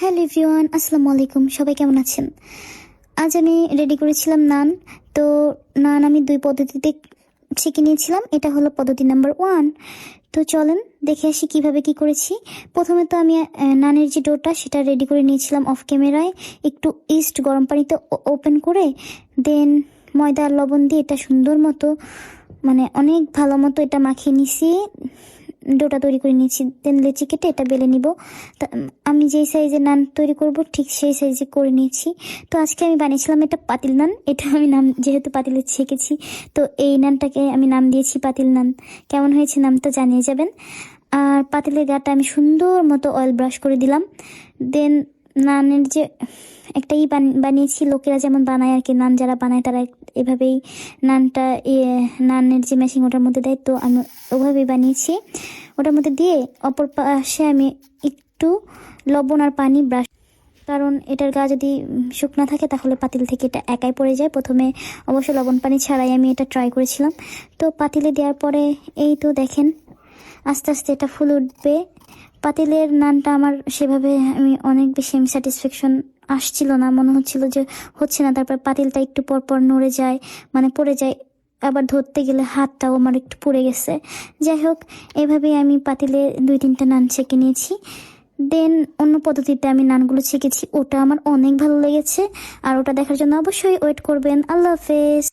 Hello everyone, আসসালামু আলাইকুম। সবাই কেমন আছেন? আজ আমি রেডি করেছিলাম নান। তো নান আমি 2 পদ্ধতিতে ছেঁকে নিয়েছিলাম। এটা হলো পদ্ধতি নাম্বার 1। তো চলেন দেখে আসি কিভাবে কি করেছি। প্রথমে তো আমি নানের যে ডোটা সেটা রেডি করে নিয়েছিলাম অফ ক্যামেরায়। একটু ইস্ট গরম পানিতে ওপেন করে দেন ময়দা আর লবণ দিয়ে এটা সুন্দর মতো অনেক ভালো মতো এটা মাখিয়ে নিছি। ডোটা তৈরি করে নিয়েছি। দেন লেচি কেটে এটা বেলে নিব। আমি যেই সাইজে নান তৈরি করব ঠিক সেই সাইজে করে নিয়েছি। তো আজকে আমি বানিয়েছিলাম এটা পাতিল নান। এটা আমি নাম যেহেতু পাতিলে ছেঁকেছি, তো এই নানটাকে আমি নাম দিয়েছি পাতিল নান। কেমন হয়েছে নামটা জানিয়ে যাবেন। আর পাতিলের গাটা আমি সুন্দর মতো অয়েল ব্রাশ করে দিলাম। দেন নানের যে একটা বানিয়েছি, লোকেরা যেমন বানায় আর কি, নান যারা বানায় তারা এভাবেই নানটা নানের যে মেশিন ওটার মধ্যে দেয়, তো আমি ওভাবেই বানিয়েছি। ওটার মধ্যে দিয়ে অপর পাশে আমি একটু লবণ আর পানি ব্রাশ, কারণ এটার গা যদি শুকনা থাকে তাহলে পাতিল থেকে এটা একাই পড়ে যায়। প্রথমে অবশ্য লবণ পানি ছাড়াই আমি এটা ট্রাই করেছিলাম। তো পাতিলে দেওয়ার পরে এই তো দেখেন আস্তে আস্তে এটা ফুল উঠবে। পাতিলের নানটা আমার সেভাবে অনেক বেশি স্যাটিসফ্যাকশন আসছিল না, মনে হচ্ছিল যে হচ্ছে না। তারপর পাতিলটা একটু পর পর নড়ে যায়, পড়ে যায়। আবার ধরতে গেলে হাতটাও আমার একটু পুড়ে গেছে। যাই হোক, এভাবেই আমি পাতিলে 2-3টা নান ছেঁকে নিয়েছি। দেন অন্য পদ্ধতিতে আমি নানগুলো ছেঁকেছি, ওটা আমার অনেক ভালো লেগেছে। আর ওটা দেখার জন্য অবশ্যই ওয়েট করবেন। আল্লাহ হাফেজ।